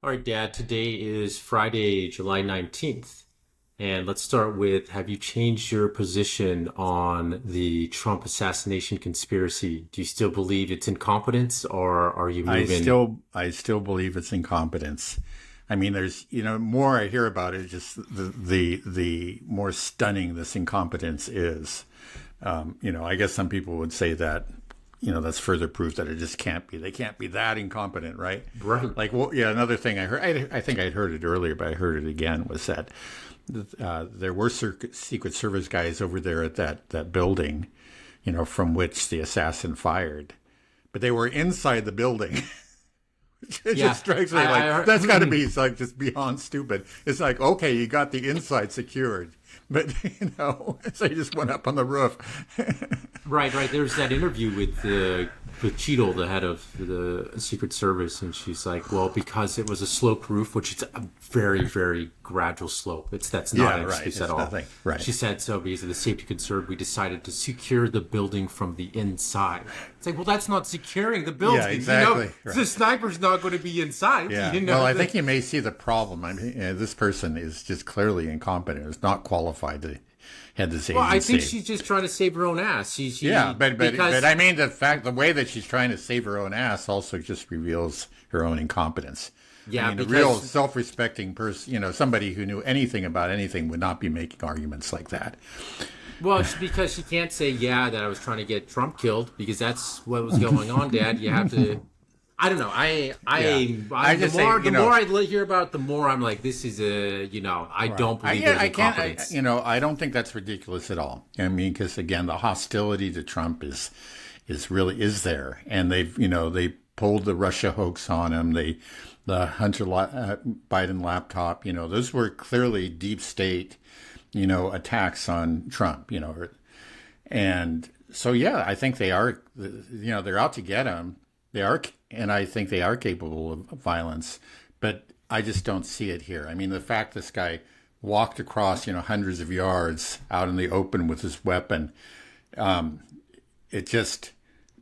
All right, Dad, today is Friday, July 19th. And let's start with, have you changed your position on the Trump assassination conspiracy? Do you still believe it's incompetence or are you I moving? still believe it's incompetence. I mean, there's more I hear about it, just the more stunning this incompetence is. I guess some people would say that that's further proof that it just can't be. They can't be that incompetent, right? Right. Like, well, yeah. Another thing I heard, I think I'd heard it earlier, but I heard it again, was that there were Secret Service guys over there at that building, from which the assassin fired, but they were inside the building. It Yeah. just strikes me I like heard, that's got to be like just beyond stupid. It's like, okay, you got the inside secured, but so you just went up on the roof. right. There's that interview with Cheadle, the head of the Secret Service, and she's like, "Well, because it was a sloped roof, which it's a very, very gradual slope. That's not Yeah, an right. excuse It's at all." nothing. Right. She said, "So because of the safety concern, we decided to secure the building from the inside." It's like, well, that's not securing the building. Yeah, exactly. Right. The sniper's not going to be inside. Yeah. Well, I think you may see the problem. I mean, this person is just clearly incompetent. Is not qualified to head this agency. Well, I think she's just trying to save her own ass. Yeah, but because I mean the way that she's trying to save her own ass also just reveals her own incompetence. yeah, I mean, a because real self-respecting person, somebody who knew anything about anything would not be making arguments like that. Well, it's because she can't say, yeah, that I was trying to get Trump killed because that's what was going on, Dad. You have to. I don't know. The more I hear about it, the more I'm like, this is I don't believe there's incompetence. I don't think that's ridiculous at all. I mean, because again, the hostility to Trump is really there, and they pulled the Russia hoax on him. The Biden laptop, those were clearly deep state, attacks on Trump, and so yeah, I think they are, they're out to get him. They are, and I think they are capable of violence, but I just don't see it here. I mean, the fact this guy walked across, hundreds of yards out in the open with his weapon, it just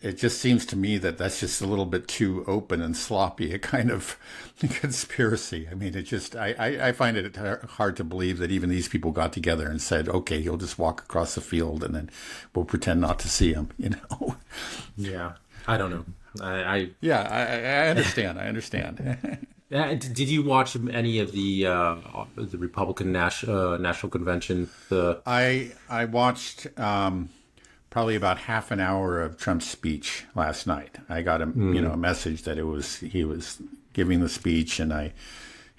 seems to me that that's just a little bit too open and sloppy, a kind of conspiracy. I mean, I find it hard to believe that even these people got together and said, okay, he'll just walk across the field and then we'll pretend not to see him, Yeah, I don't know. Yeah, I understand. I understand. Did you watch any of the Republican National Convention? I watched probably about half an hour of Trump's speech last night. I got a message that he was giving the speech, and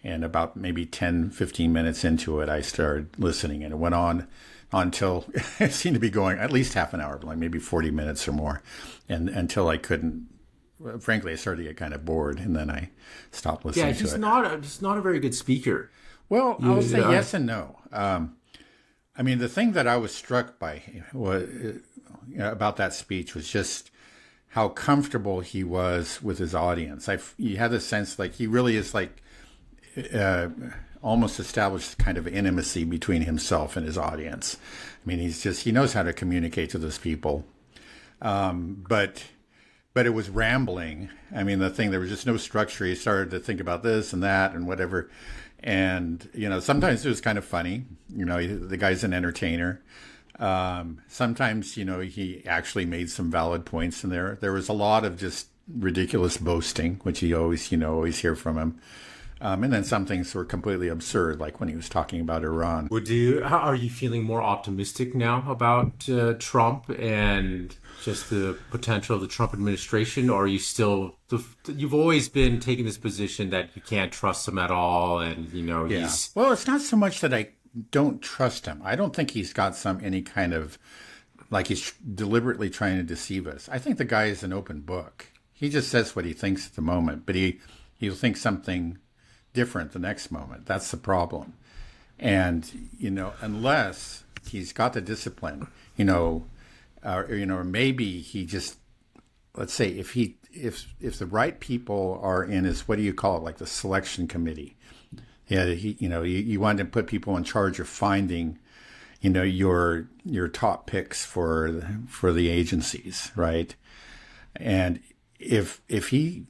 about maybe 10, 15 minutes into it, I started listening, and it went on until it seemed to be going at least half an hour, like maybe 40 minutes or more, and until I couldn't. Frankly, I started to get kind of bored, and then I stopped listening to it. Yeah, he's not a very good speaker. Well, I'll say yes and no. I mean, the thing that I was struck by about that speech was just how comfortable he was with his audience. You had the sense like he really is like almost established kind of intimacy between himself and his audience. I mean, he knows how to communicate to those people, but it was rambling. I mean, there was just no structure. He started to think about this and that and whatever. And, sometimes it was kind of funny. The guy's an entertainer. Sometimes, he actually made some valid points in there. There was a lot of just ridiculous boasting, which you always hear from him. And then some things were completely absurd, like when he was talking about Iran. Are you feeling more optimistic now about Trump and just the potential of the Trump administration, or are you still? You've always been taking this position that you can't trust him at all, and he's. Well, it's not so much that I don't trust him. I don't think he's got any kind of like he's deliberately trying to deceive us. I think the guy is an open book. He just says what he thinks at the moment, but he'll think something different the next moment. That's the problem. And, unless he's got the discipline, or maybe he just, let's say if the right people are in his, what do you call it? Like the selection committee. Yeah. You want to put people in charge of finding, your top picks for the agencies. Right. And if he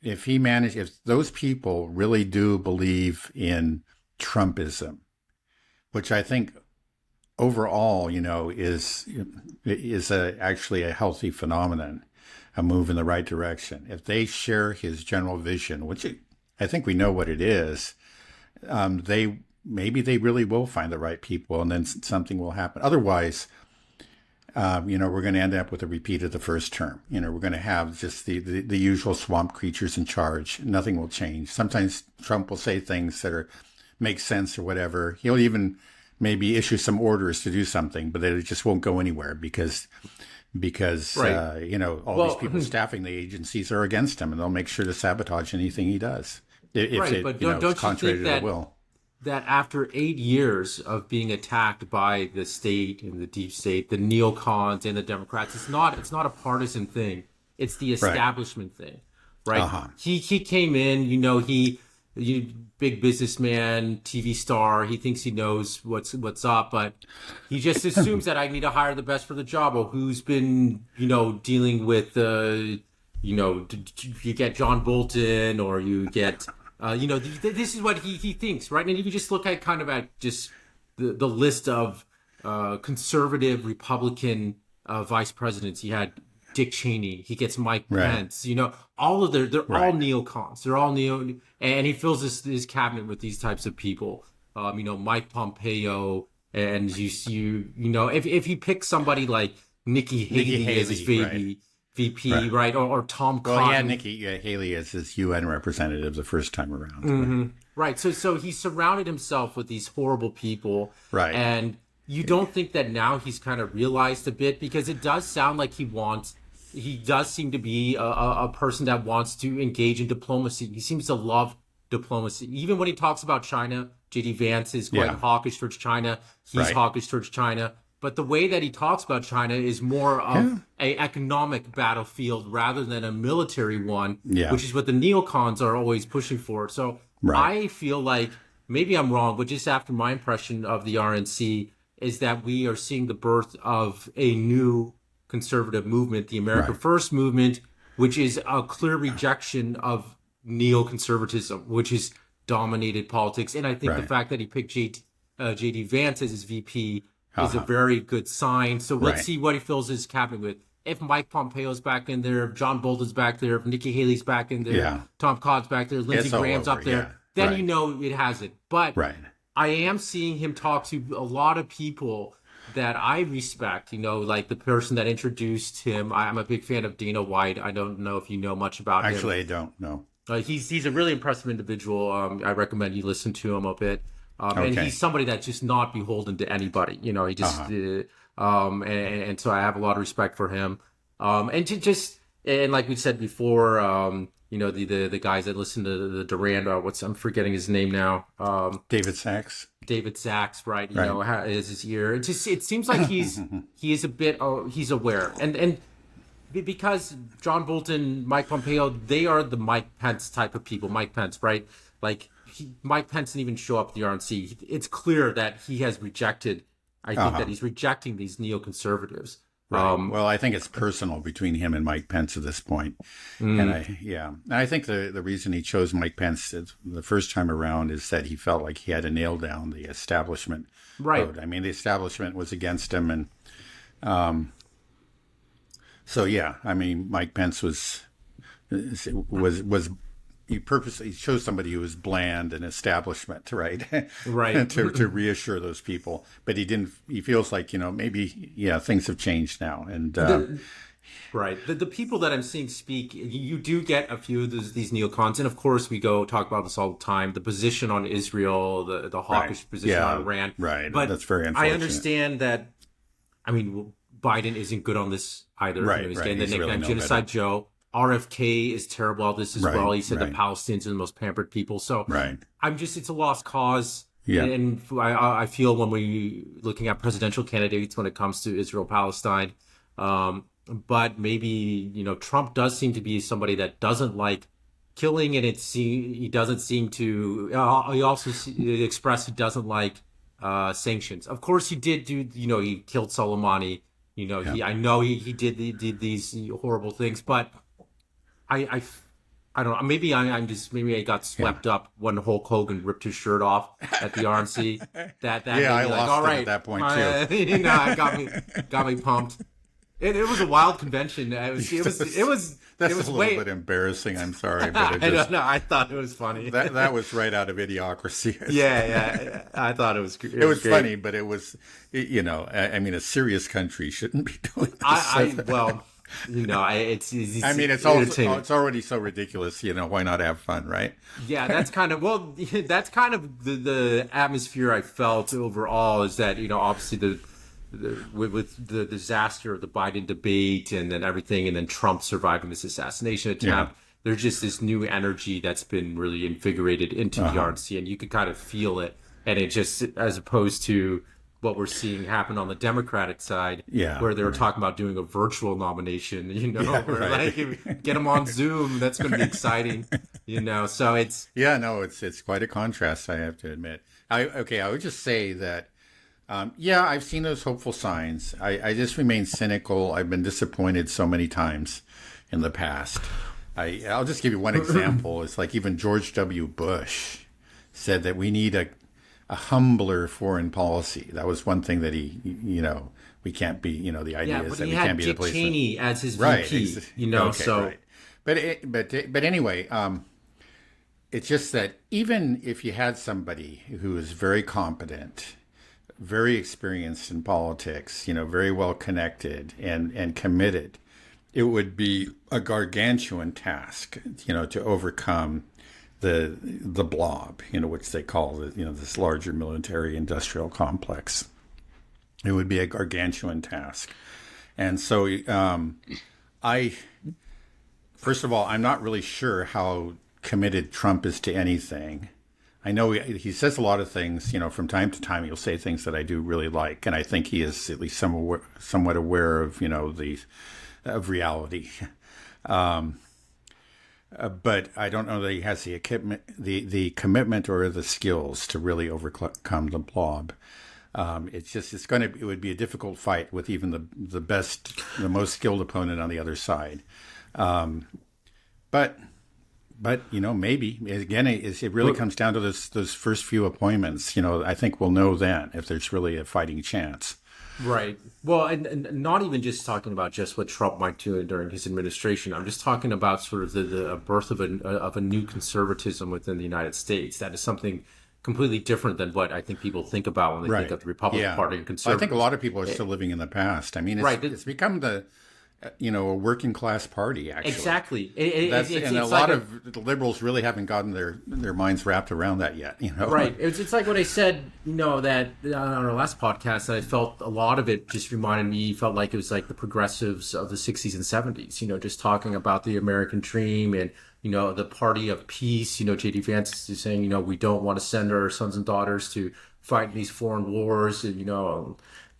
if those people really do believe in Trumpism, which I think overall, is actually a healthy phenomenon, a move in the right direction. If they share his general vision, which I think we know what it is, maybe they really will find the right people, and then something will happen. Otherwise, we're going to end up with a repeat of the first term. We're going to have just the usual swamp creatures in charge. Nothing will change. Sometimes Trump will say things that make sense or whatever. He'll even maybe issue some orders to do something, but it just won't go anywhere because right. These people staffing the agencies are against him, and they'll make sure to sabotage anything he does. But don't you contrary think to their will. That after 8 years of being attacked by the state and the deep state, the neocons and the Democrats, it's not a partisan thing. It's the establishment thing, right? Uh-huh. He came in, big businessman, TV star. He thinks he knows what's up, but he just assumes that I need to hire the best for the job. Or who's been, dealing with, you get John Bolton, or you get. This is what he thinks, right? And if you just look at just the list of conservative Republican vice presidents, he had Dick Cheney, he gets Mike Pence, all of they're all neocons, they're all and he fills his cabinet with these types of people, Mike Pompeo, and if you pick somebody like Nikki Haley as his VP, right? Or Tom Cotton. Well, Nikki Haley as his UN representative the first time around. Mm-hmm. Right. So he surrounded himself with these horrible people. Right. And you don't think that now he's kind of realized a bit, because it does sound like he does seem to be a person that wants to engage in diplomacy. He seems to love diplomacy. Even when he talks about China, J.D. Vance is quite hawkish towards China. He's hawkish towards China. But the way that he talks about China is more of an economic battlefield rather than a military one, which is what the neocons are always pushing for. So I feel like, maybe I'm wrong, but just after my impression of the RNC is that we are seeing the birth of a new conservative movement, the America First movement, which is a clear rejection of neoconservatism, which has dominated politics. And I think the fact that he picked J.D. Vance as his VP is a very good sign. So let's see what he fills his cabinet with. If Mike Pompeo's back in there, if John Bolton's back there, if Nikki Haley's back in there, Tom Cotton's back there, Lindsey Graham's up there, then it has it. But I am seeing him talk to a lot of people that I respect, like the person that introduced him. I'm a big fan of Dana White. I don't know if you know much about him. Actually, I don't know. He's a really impressive individual. I recommend you listen to him a bit. And he's somebody that's just not beholden to anybody. He just, and so I have a lot of respect for him. And like we said before, the guys that listen to the Duran, I'm forgetting his name now. David Sachs. David Sachs, right? Is his ear. It seems like he is a bit, he's aware. And because John Bolton, Mike Pompeo, they are the Mike Pence type of people. Mike Pence, right? Like, Mike Pence didn't even show up at the RNC. It's clear that he has rejected, I think that he's rejecting these neoconservatives. Right. Well, I think it's personal between him and Mike Pence at this point. And I think the reason he chose Mike Pence the first time around is that he felt like he had to nail down the establishment vote. I mean, the establishment was against him. And Mike Pence was he purposely chose somebody who was bland and establishment, to reassure those people. But he feels like, maybe, things have changed now. And the people that I'm seeing speak, you do get a few of these neocons. And of course, we talk about this all the time, the position on Israel, the hawkish position on Iran. Right. But that's very unfortunate. I understand that, Biden isn't good on this either. He's getting the nickname Genocide Joe. RFK is terrible at this as well. He said the Palestinians are the most pampered people. So it's a lost cause. Yeah. And I feel when we looking at presidential candidates when it comes to Israel, Palestine, but maybe, Trump does seem to be somebody that doesn't like killing, and he doesn't seem to, he also expressed he doesn't like sanctions. Of course he did do, he killed Soleimani, I know he did these horrible things, but I don't know. Maybe maybe I got swept up when Hulk Hogan ripped his shirt off at the RNC. That made me I like, lost all it right, at that point too. it got me pumped. It was a wild convention. It was That's it was a little bit embarrassing. I'm sorry, but I don't know. I thought it was funny. that was right out of Idiocracy. Yeah. I thought it was. It was funny, but it was, I mean, a serious country shouldn't be doing this. Well, it's I mean, it's already so ridiculous. Why not have fun, right? Yeah, that's kind of the atmosphere I felt overall. Is that obviously with the disaster of the Biden debate and then everything, and then Trump surviving this assassination attempt. Yeah. There's just this new energy that's been really invigorated into the RNC, and you could kind of feel it. And it just, as opposed to what we're seeing happen on the Democratic side, where they were talking about doing a virtual nomination, like get them on Zoom. That's going to be exciting, So it's it's quite a contrast, I have to admit. I would just say that. I've seen those hopeful signs. I just remain cynical. I've been disappointed so many times in the past. I'll just give you one example. It's like even George W. Bush said that we need a humbler foreign policy. That was one thing that he, we can't be, the idea is that we can't be the place. But he had Dick Cheney as his VP, Okay. But anyway, it's just that even if you had somebody who is very competent, very experienced in politics, very well connected and committed, it would be a gargantuan task, to overcome the blob, which they call this larger military industrial complex. It would be a gargantuan task. And so first of all, I'm not really sure how committed Trump is to anything. I know he says a lot of things, from time to time he'll say things that I do really like. And I think he is at least somewhat aware of, of reality. But I don't know that he has the commitment or the skills to really overcome the blob. It would be a difficult fight with even the best, the most skilled opponent on the other side. But maybe again, it really comes down to those first few appointments. I think we'll know then if there's really a fighting chance. Right. Well, and not even just talking about just what Trump might do during his administration. I'm just talking about sort of the birth of a new conservatism within the United States. That is something completely different than what I think people think about when they think of the Republican Party and conservatives. I think a lot of people are still living in the past. I mean, it's become a working class party, actually. Exactly. And a lot of liberals really haven't gotten their minds wrapped around that yet, Right. It's like what I said, that on our last podcast, that I felt a lot of it just felt like it was like the progressives of the 60s and 70s, just talking about the American dream and, the party of peace. J.D. Vance is saying, we don't want to send our sons and daughters to fight these foreign wars, and,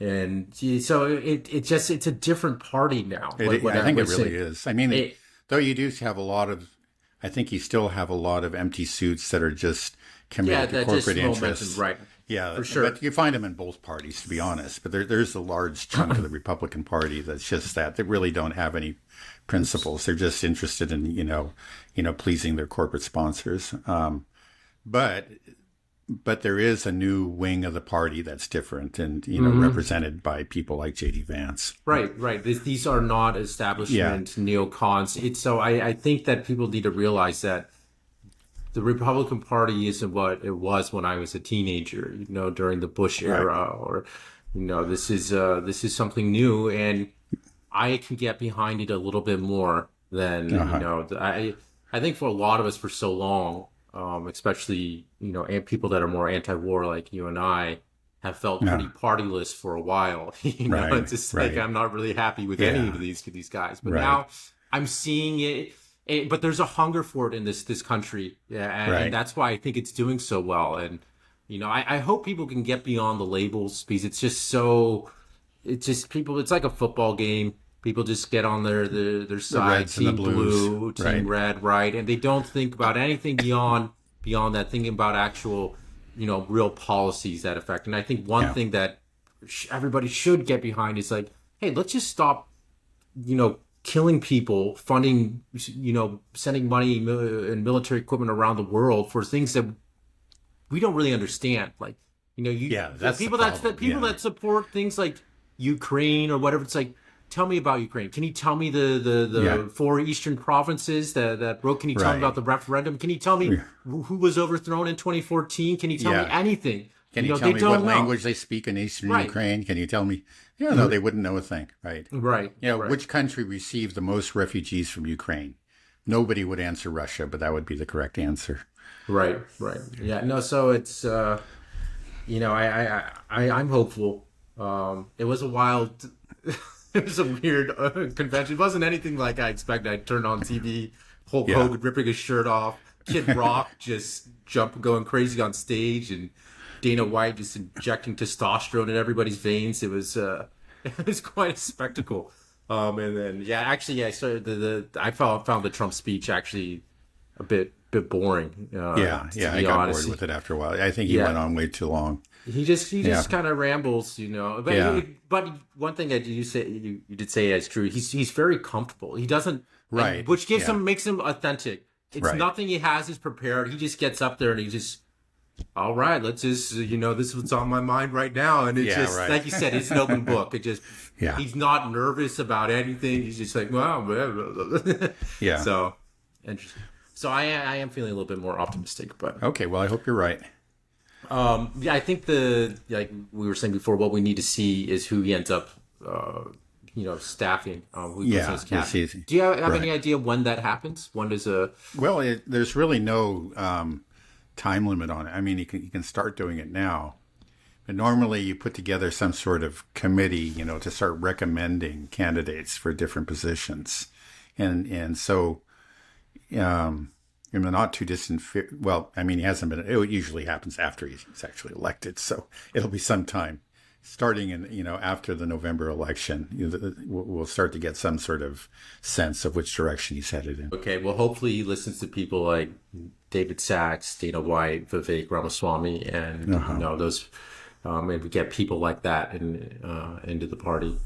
and so it's a different party now. I think it really is. I mean, though you do have I think you still have a lot of empty suits that are just committed to corporate interests. Right. Yeah, for sure. But you find them in both parties, to be honest. But there's a large chunk of the Republican Party that's just that. They really don't have any principles. They're just interested in, pleasing their corporate sponsors. But there is a new wing of the party that's different and, represented by people like J.D. Vance. Right. These are not establishment neocons. So I think that people need to realize that the Republican Party isn't what it was when I was a teenager, during the Bush era, or, this is something new, and I can get behind it a little bit more than, I think for a lot of us for so long, especially, and people that are more anti-war like you and I have felt pretty partyless for a while. It's just like I'm not really happy with any of these guys. But now I'm seeing it. But there's a hunger for it in this country. And that's why I think it's doing so well. And, I hope people can get beyond the labels because it's just it's like a football game. People just get on their side, team blue, team red, right? And they don't think about anything beyond that, thinking about actual, real policies that affect. And I think one thing that everybody should get behind is like, hey, let's just stop, killing people, funding, sending money and military equipment around the world for things that we don't really understand. Like, that's people that support things like Ukraine or whatever. It's like, tell me about Ukraine. Can you tell me the four eastern provinces that broke? Can you tell me about the referendum? Can you tell me who was overthrown in 2014? Can you tell me anything? Can you tell me what language they speak in eastern Ukraine? Can you tell me? No, they wouldn't know a thing, right? Right. Which country received the most refugees from Ukraine? Nobody would answer Russia, but that would be the correct answer. Right. Yeah. No. So it's I'm hopeful. It was a wild. It was a weird convention. It wasn't anything like I expected. I turned on TV, Hulk Hogan ripping his shirt off, Kid Rock just going crazy on stage, and Dana White just injecting testosterone in everybody's veins. It was quite a spectacle. And then I started I found the Trump speech actually a bit boring. I got bored with it after a while. I think he went on way too long. He just kind of rambles, But one thing that you did say is true. He's very comfortable. He doesn't which makes him authentic. It's nothing he has is prepared. He just gets up there and he just, all right, let's just this is what's on my mind right now, and it's like you said, it's an open book. It just he's not nervous about anything. He's just like, wow, So interesting. So I am feeling a little bit more optimistic, but okay. Well, I hope you're right. I think like we were saying before, what we need to see is who he ends up, staffing. Who goes in his cabinet. Do you have any idea when that happens? When does Well, there's really no time limit on it. I mean, you can start doing it now, but normally you put together some sort of committee, to start recommending candidates for different positions, and so. In the not too distant, he hasn't been. It usually happens after he's actually elected, so it'll be some time, starting in after the November election. We'll start to get some sort of sense of which direction he's headed in. Okay, well, hopefully he listens to people like David Sachs, Dana White, Vivek Ramaswamy, and those maybe get people like that into the party.